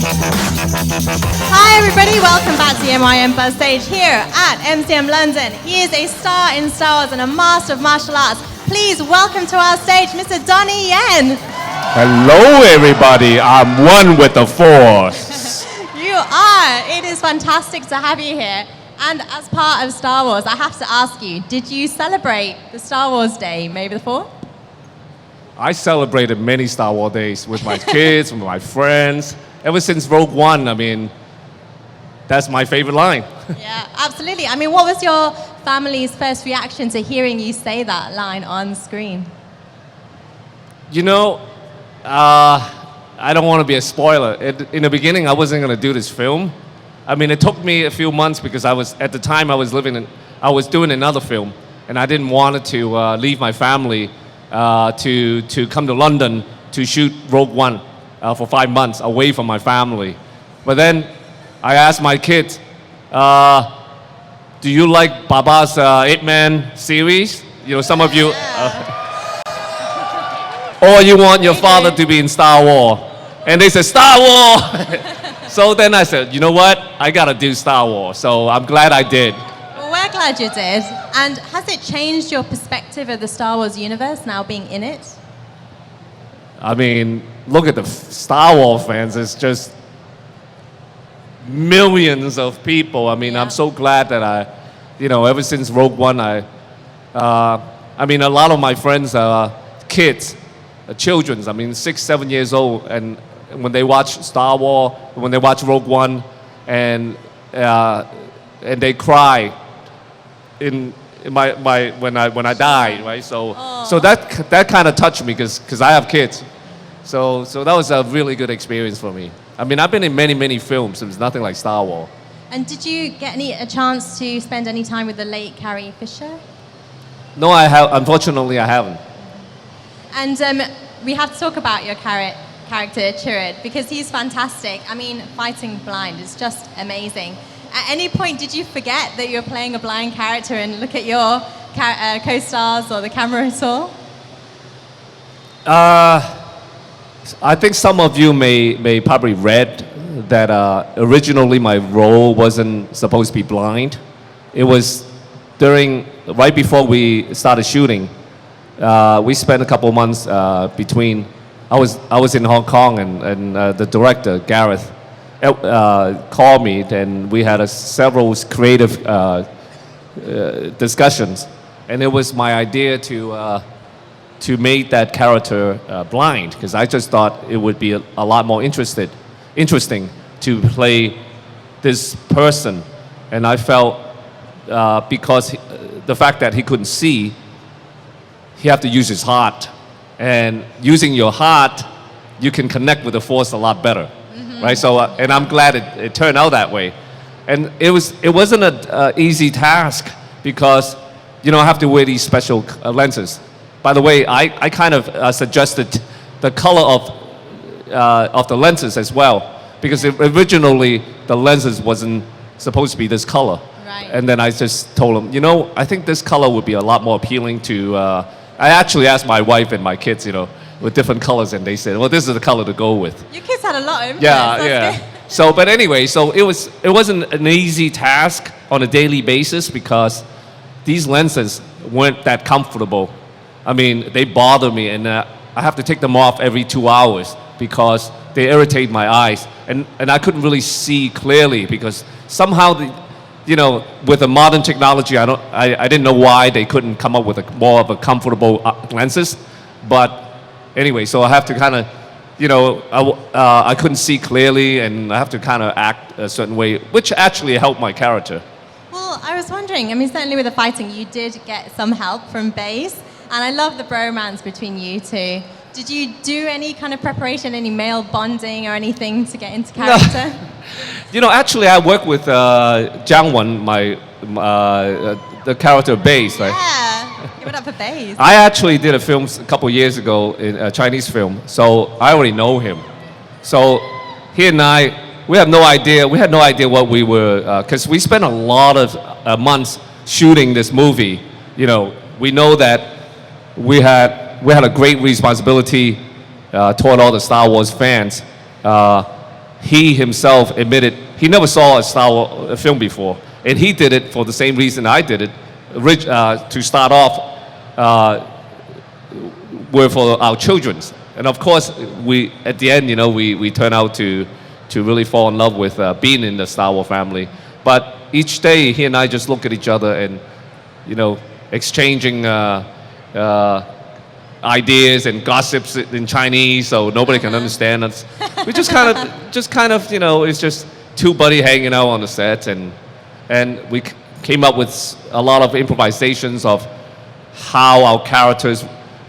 Hi everybody, welcome back to the MIM Buzz stage here at MCM London. He is a star in Star Wars and a master of martial arts. Please welcome to our stage Mr. Donnie Yen. Hello everybody, I'm one with the Force. You are. It is fantastic to have you here. And as part of Star Wars, I have to ask you, did you celebrate the Star Wars Day, May the 4th? I celebrated many Star Wars days with my kids, with my friends. Ever since Rogue One, I mean, that's my favorite line. Yeah, absolutely. I mean, what was your family's first reaction to hearing you say that line on screen? You know, I don't want to be a spoiler. In the beginning, I wasn't going to do this film. I mean, it took me a few months because at the time I was doing another film, and I didn't want to leave my family to come to London to shoot Rogue One for 5 months away from my family. But then I asked my kids, do you like Baba's 8-Man series? You know, some of you, or you want your father to be in Star Wars? And they said, Star Wars! So then I said, you know what? I gotta do Star Wars. So I'm glad I did. Well, we're glad you did. And has it changed your perspective of the Star Wars universe now being in it? I mean, look at the Star Wars fans. It's just millions of people. I mean, I'm so glad that ever since Rogue One, I mean, a lot of my friends are kids, children. I mean, 6, 7 years old, and when they watch Star Wars, when they watch Rogue One, and they cry when I die, right? So that kind of touched me because I have kids. So that was a really good experience for me. I mean, I've been in many films. It was nothing like Star Wars. And did you get a chance to spend any time with the late Carrie Fisher? No, unfortunately, I haven't. And we have to talk about your character, Chirrut, because he's fantastic. I mean, fighting blind is just amazing. At any point, did you forget that you're playing a blind character and look at your co-stars or the camera at all? I think some of you may probably read that originally my role wasn't supposed to be blind. It was right before we started shooting. We spent a couple of months between. I was in Hong Kong and the director Gareth called me, and we had several creative discussions, and it was my idea to make that character blind, because I just thought it would be a lot more interesting to play this person, and I felt because the fact that he couldn't see, he had to use his heart, and using your heart, you can connect with the Force a lot better, right? So, and I'm glad it turned out that way, and it wasn't an easy task because I have to wear these special lenses. By the way, I kind of suggested the color of the lenses as well, because originally the lenses wasn't supposed to be this color. Right. And then I just told him, I think this color would be a lot more appealing to. I actually asked my wife and my kids, with different colors, and they said, well, this is the color to go with. Your kids had a lot of influence. Yeah. So, but anyway, it wasn't an easy task on a daily basis because these lenses weren't that comfortable. I mean, they bother me, and I have to take them off every 2 hours because they irritate my eyes, and I couldn't really see clearly because somehow with the modern technology, I didn't know why they couldn't come up with more of a comfortable lenses, but anyway, so I have to kind of, I couldn't see clearly, and I have to kind of act a certain way, which actually helped my character. Well, I was wondering, I mean, certainly with the fighting, you did get some help from Baze. And I love the bromance between you two. Did you do any kind of preparation, any male bonding or anything to get into character? No. Actually, I worked with Jiang Wen, the character Baze, right? Yeah, give it up for Baze. I actually did a film a couple of years ago, a Chinese film, so I already know him. So he and we had no idea what we were, because we spent a lot of months shooting this movie. We know that we had a great responsibility toward all the Star Wars fans. he himself admitted he never saw a Star Wars film before, and he did it for the same reason I did it, to start off with for our children's. And of course, we at the end, we turn out to really fall in love with being in the Star Wars family. But each day, he and I just look at each other and, exchanging ideas and gossips in Chinese, so nobody can understand us. We just kind of, it's just two buddies hanging out on the set, and we came up with a lot of improvisations of how our characters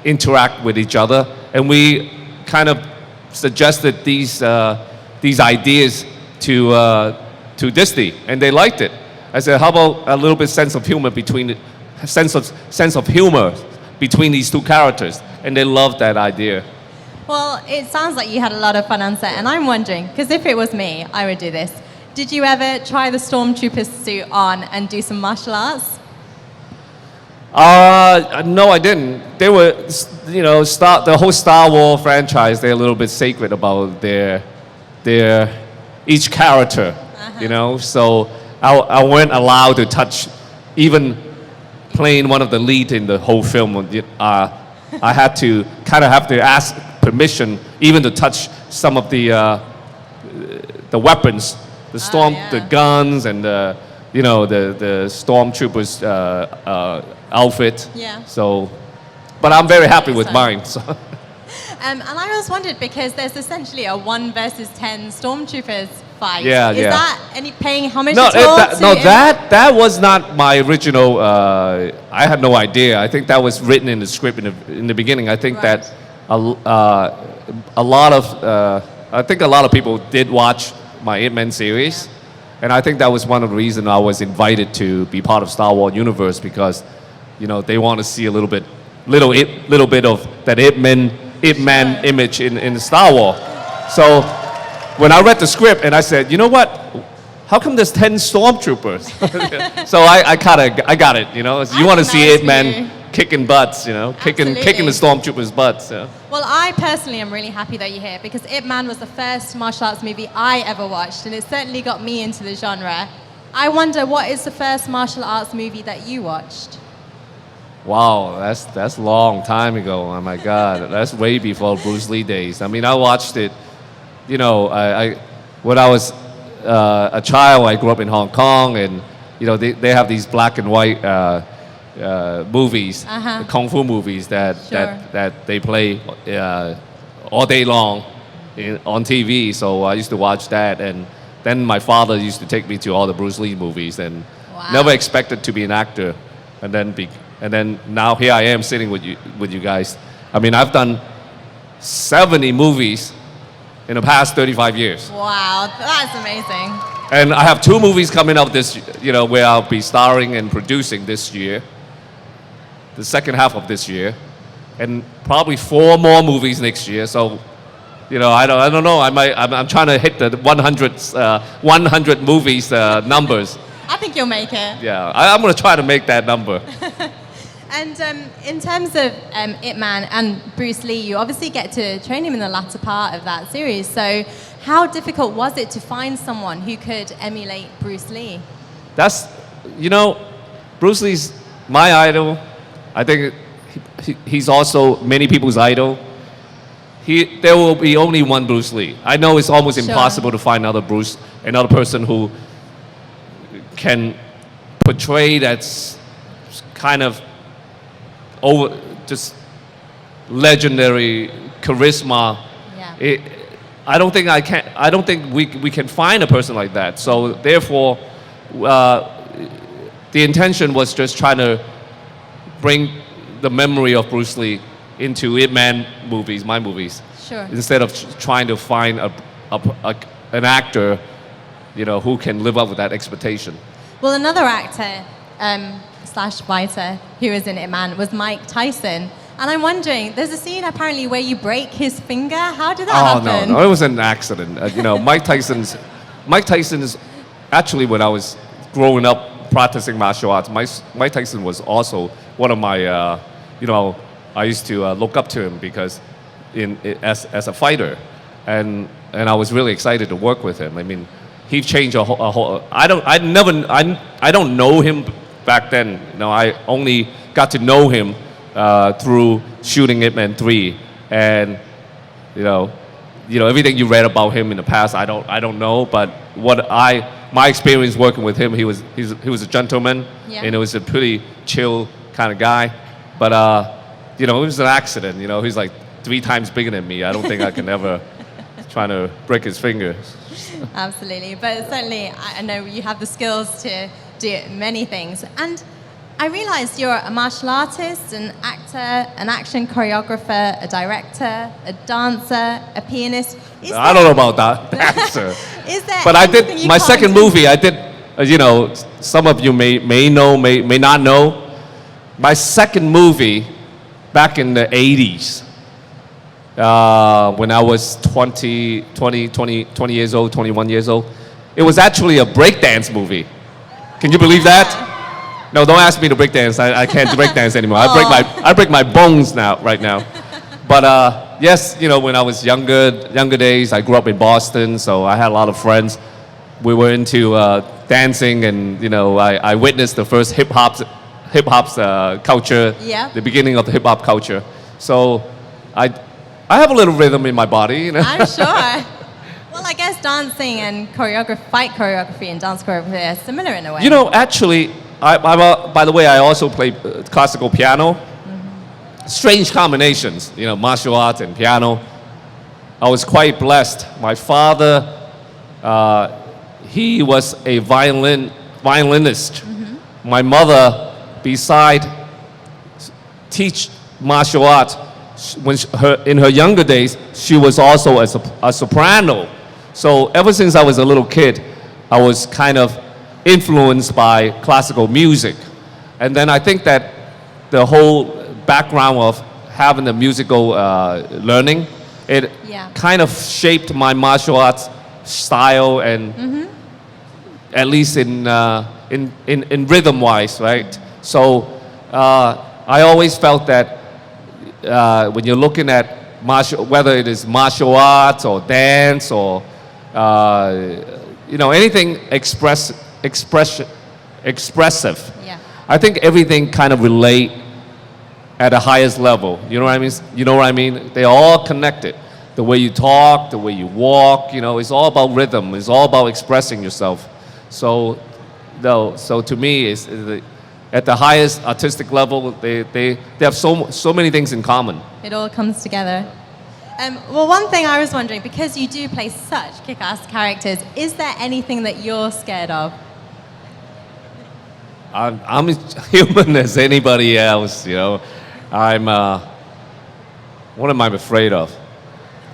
interact with each other, and we kind of suggested these ideas to Disney, and they liked it. I said, how about a little bit sense of humor between these two characters, and they loved that idea. Well, it sounds like you had a lot of fun on set, and I'm wondering, because if it was me, I would do this. Did you ever try the stormtrooper suit on and do some martial arts? No, I didn't. They were, the whole Star Wars franchise, they're a little bit sacred about their each character, So I weren't allowed to touch, even playing one of the lead in the whole film. I had to have to ask permission even to touch some of the weapons, the guns and the stormtroopers outfit. Yeah. So, but I'm very happy with mine. So. And I always wondered, because there's essentially a 1 versus 10 stormtroopers fight. Yeah, Is yeah. that any paying homage No, at all? that was not my original. I had no idea. I think that was written in the script in the beginning. I think Right. that a lot of people did watch my Ip Man series, and I think that was one of the reasons I was invited to be part of Star Wars universe, because they want to see a little bit of that Ip Man image in Star Wars. So when I read the script and I said, you know what? How come there's 10 stormtroopers? So I got it. You want to see Ip Man kicking butts, kicking the stormtroopers' butts. Yeah. Well, I personally am really happy that you're here, because Ip Man was the first martial arts movie I ever watched, and it certainly got me into the genre. I wonder, what is the first martial arts movie that you watched? Wow, that's a long time ago. Oh my God, that's way before Bruce Lee days. I mean, I watched it. When I was a child, I grew up in Hong Kong, and they have these black and white movies, kung fu movies that they play all day long on TV. So I used to watch that, and then my father used to take me to all the Bruce Lee movies, and never expected to be an actor, and then now here I am sitting with you guys. I mean, I've done 70 movies in the past 35 years. Wow, that's amazing. And I have 2 movies coming up where I'll be starring and producing this year, the second half of this year, and probably 4 more movies next year. So, I don't know. I'm trying to hit the 100 movies numbers. I think you'll make it. Yeah, I'm going to try to make that number. And in terms of Ip Man and Bruce Lee, you obviously get to train him in the latter part of that series. So how difficult was it to find someone who could emulate Bruce Lee? Bruce Lee's my idol. I think he's also many people's idol. There will be only one Bruce Lee. I know it's almost impossible to find another person who can portray that kind of just legendary charisma. Yeah. I don't think we can find a person like that. So therefore, the intention was just trying to bring the memory of Bruce Lee into Ip Man movies, my movies. Sure. Instead of trying to find an actor, who can live up with that expectation. Well, another actor / fighter who was in Ip Man was Mike Tyson. And I'm wondering, there's a scene apparently where you break his finger. How did that happen? No, it was an accident. Mike Tyson's actually, when I was growing up practicing martial arts, Mike Tyson was also one of my, I used to look up to him because as a fighter. And and I was really excited to work with him. I mean, he changed a whole. I don't know him back then. You know, I only got to know him through shooting Ip Man 3, and you know, everything you read about him in the past, I don't know. But my experience working with him, he was a gentleman, Yeah. and it was a pretty chill kind of guy. But you know, it was an accident. You know, he's like 3 times bigger than me. I don't think I can ever try to break his finger. Absolutely, but certainly I know you have the skills to do many things. And I realized you're a martial artist, an actor, an action choreographer, a director, a dancer, a pianist. I don't know about that, dancer. Is there But I anything did you my can't second do? movie. I did, you know, some of you may know, may not know. My second movie, back in the 80s, when I was 20 years old, 21 years old, it was actually a breakdance movie. Can you believe that? No, don't ask me to breakdance. I can't breakdance anymore. I break my bones now, right now. But yes, you know, when I was younger days, I grew up in Boston, so I had a lot of friends. We were into dancing, and you know, I witnessed the first hip hop's culture, Yeah. the beginning of the hip hop culture. So I have a little rhythm in my body, you know. I'm sure. Well, I guess dancing and fight choreography and dance choreography are similar in a way. You know, actually, by the way, I also play classical piano. Strange combinations, you know, martial arts and piano. I was quite blessed. My father, he was a violinist. My mother, beside teach martial arts, in her younger days, she was also a soprano. So ever since I was a little kid, I was kind of influenced by classical music. And then I think that the whole background of having the musical learning, it Yeah. kind of shaped my martial arts style, and at least in rhythm wise, right? So I always felt that when you're looking at whether it is martial arts or dance or you know, anything expressive, Yeah. I think everything kind of relate at the highest level. You know what I mean? You know what I mean? They're all connected. The way you talk, the way you walk, you know, it's all about rhythm. It's all about expressing yourself. So to me, it's at the highest artistic level, they have so many things in common. It all comes together. Well, one thing I was wondering, because you do play such kick-ass characters, is there anything that you're scared of? I'm as human as anybody else, you know. What am I afraid of?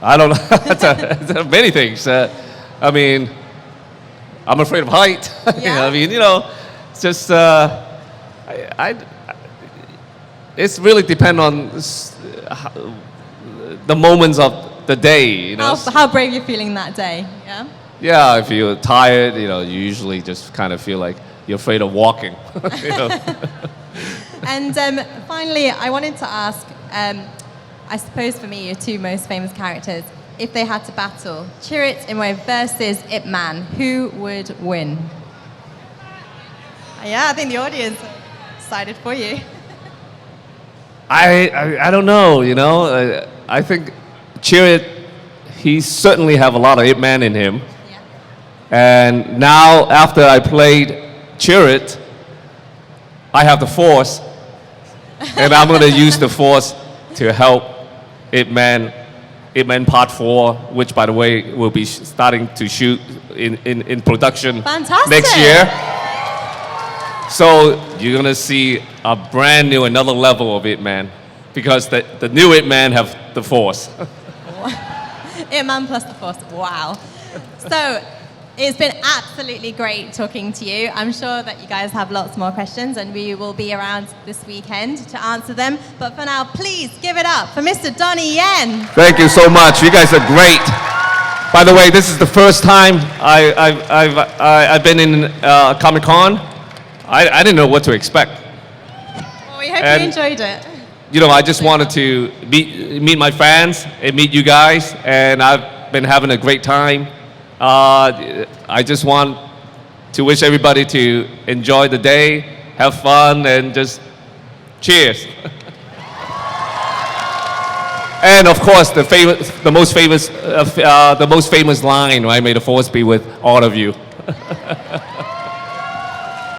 I don't know. It's many things. I mean, I'm afraid of height. You know, I mean, you know, it's just, it's really depend on the moments of the day, you know. How brave you're feeling that day, yeah? Yeah, if you're tired, you know, you usually just kind of feel like you're afraid of walking. You know? And finally, I wanted to ask, I suppose for me, your 2 most famous characters, if they had to battle, Chirrut Îmwe versus Ip Man, who would win? Yeah, I think the audience decided for you. I don't know, you know. I think Chirrut, he certainly have a lot of Ip Man in him. Yeah. And now, after I played Chirrut, I have the Force, and I'm going to use the Force to help Ip Man Part 4, which, by the way, will be starting to shoot in production Fantastic. next year. So you're going to see a brand new, another level of Ip Man, because the new Ip Man have the Force. Ip Man plus the Force, wow. So, it's been absolutely great talking to you. I'm sure that you guys have lots more questions, and we will be around this weekend to answer them. But for now, please give it up for Mr. Donnie Yen. Thank you so much. You guys are great. By the way, this is the first time I've been in Comic-Con. I didn't know what to expect. Well, we hope And- you enjoyed it. You know, I just wanted to meet my fans and meet you guys, and been having a great time. I just want to wish everybody to enjoy the day, have fun, and just cheers. And of course, the most famous line, right? May the force be with all of you.